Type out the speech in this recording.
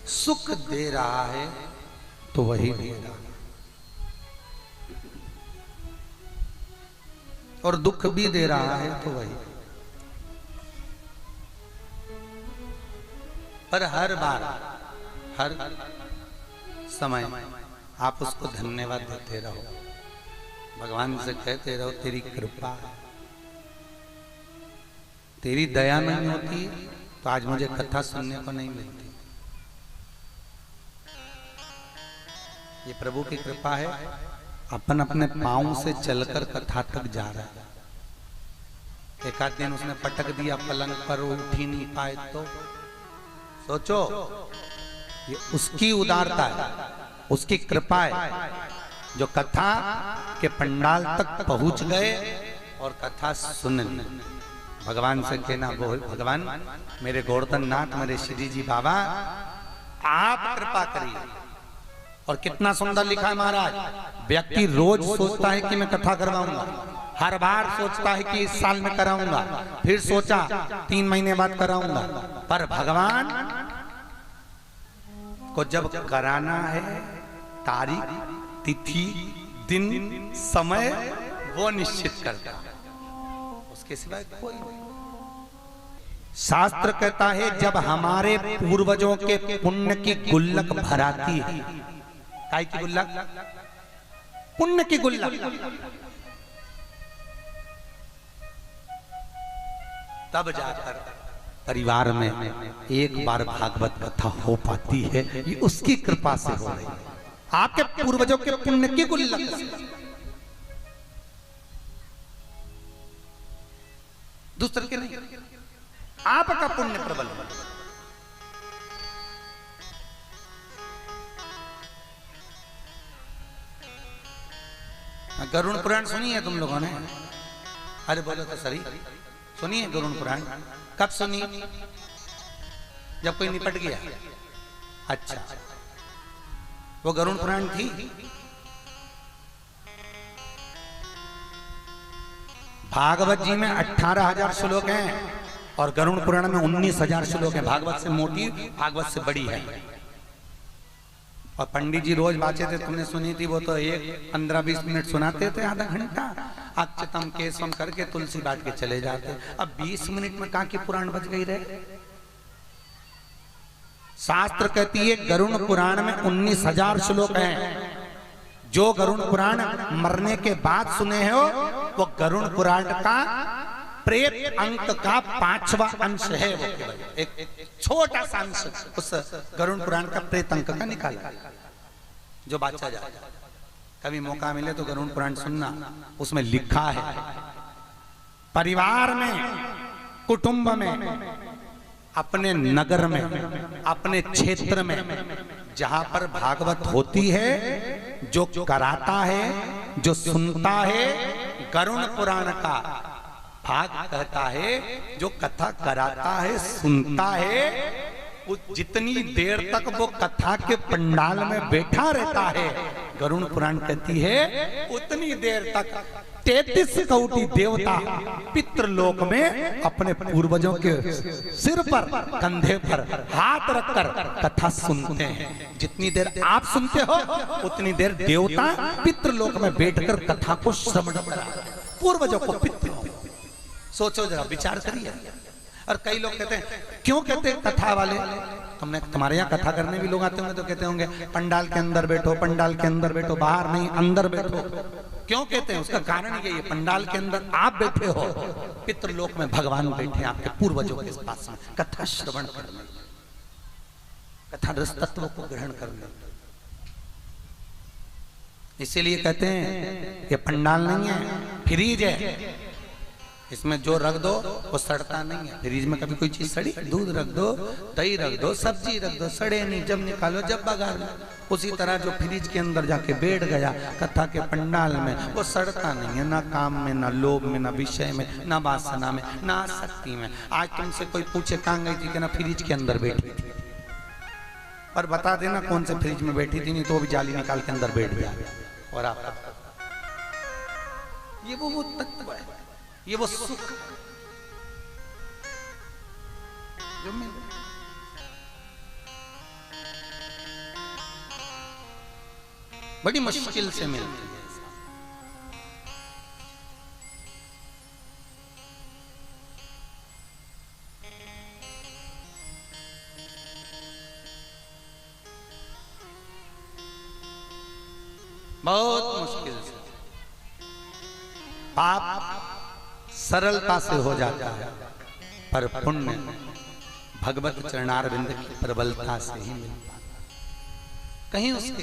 सुख दे रहा है तो वही दे रहा है, और दुख भी दे रहा है तो वही। पर हर बार हर समय आप उसको धन्यवाद देते रहो, भगवान से कहते रहो तेरी कृपा है, तेरी दया नहीं होती तो आज मुझे कथा सुनने को नहीं मिलती। ये प्रभु की कृपा है, अपन अपने पांव से चलकर कथा तक जा रहा है। एक आध दिन उसने पटक दिया पलंग पर, उठ ही नहीं पाए तो सोचो, ये उसकी उदारता है, उसकी कृपा है जो कथा के पंडाल तक पहुंच गए और कथा सुन ली। भगवान से कहना, बोल भगवान मेरे गोवर्धन नाथ, मेरे श्री जी बाबा आप कृपा करिए। और कितना सुंदर लिखा है महाराज, व्यक्ति रोज सोचता है कि मैं कथा करवाऊंगा, हर बार सोचता है कि इस साल में कराऊंगा, फिर सोचा 3 महीने बाद कराऊंगा, पर भगवान को जब कराना है तारीख, तिथि, दिन, समय वो निश्चित करता है, उसके सिवाय कोई नहीं। शास्त्र कहता है जब हमारे पूर्वजों के पुण्य की गुल्लक भराती है, काय की गुल्लक? पुण्य की गुल्लक, तब जाकर परिवार में एक बार भागवत कथा हो पाती है। ये उसकी कृपा से हो रही है, आपके पूर्वजों के पुण्य की गुल्लक से, दूसरे के नहीं, आपका पुण्य प्रबल है। गरुड़ पुराण सुनी है तुम लोगों ने? अरे बोलो तो सही, सुनी है गरुड़ पुराण? कब सुनी? जब कोई निपट गया। अच्छा, वो गरुड़ पुराण थी। भागवत जी में 18,000 श्लोक हैं और गरुड़ पुराण में 19,000 श्लोक हैं। भागवत से मोटी, भागवत से बड़ी है। और पंडित जी रोज बातें थे, तुमने सुनी थी, वो तो 15-20 मिनट सुनाते थे, आधा घंटा अच्युतम केशवम करके तुलसी बांट के चले जाते। अब 20 मिनट में कहाँ की पुराण बच गई रहे? शास्त्र कहती है गरुड़ पुराण में 19,000 श्लोक हैं। जो गरुड़ पुराण मरने के बाद सुने हो वो गरुड़ पुराण का प्रेत अंक का 5वां अंश है। वो एक छोटा सा अंश उस गरुड़ पुराण का प्रेत अंक का निकाला जो बाचा जाए। कभी मौका मिले तो गरुड़ पुराण सुनना, उसमें लिखा है परिवार में, कुटुंब में, अपने नगर में, अपने क्षेत्र में जहां पर भागवत होती है, जो कराता है, जो सुनता है, गरुड़ पुराण का भाग कहता है, जो कथा कराता है, सुनता है, जितनी देर तक वो कथा के पंडाल में बैठा रहता है, गरुड़ पुराण कहती है उतनी देर तक 33 कोटि देवता पितृलोक में अपने पूर्वजों के सिर पर, कंधे पर हाथ रखकर कथा सुनते हैं। जितनी देर आप सुनते हो उतनी देर देवता पितृलोक में बैठकर कथा को श्रवण करते हैं, पूर्वजों को पितृ। सोचो जरा, विचार करिए। और कई लोग कहते हैं, क्यों कहते हैं कथा वाले? तुमने, तुम्हारे यहाँ कथा करने भी लोग आते होंगे तो कहते होंगे पंडाल के अंदर बैठो, पंडाल के अंदर बैठो, बाहर नहीं अंदर बैठो। क्यों कहते हैं? उसका कारण ये है, पंडाल के अंदर आप बैठे हो, पितृलोक में भगवान बैठे आपके पूर्वजों के पास में कथा श्रवण करने, कथा रस तत्व को ग्रहण करने। इसीलिए कहते हैं ये पंडाल नहीं है, फ्रीज है, इसमें जो रख दो वो सड़ता नहीं है। फ्रीज में कभी कोई चीज सड़ी? दूध रख दो, दही रख दो, सब्जी रख दो, सड़े नहीं, जब निकालो जब बघार लो। उसी तरह जो फ्रीज के अंदर जाके बैठ गया कथा के पंडाल में, वो सड़ता नहीं है, ना काम में, ना लोभ में, ना विषय में, ना वासना में, ना आसक्ति में। आज तुमसे कोई पूछे कहाँ गई थी, कहना फ्रीज के अंदर बैठी थी। पर बता देना कौन से फ्रिज में बैठी थी, नहीं तो भी जाली निकाल के अंदर बैठ गया। और आप, ये वो तत्व है, ये वो सुख जो मिल। बड़ी मुश्किल से मिलती है। बहुत मुश्किल से। पाप सरलता से हो जाता है, पर पुण्य भगवत चरणारविंद की प्रबलता से ही मिलता है। कहीं उसके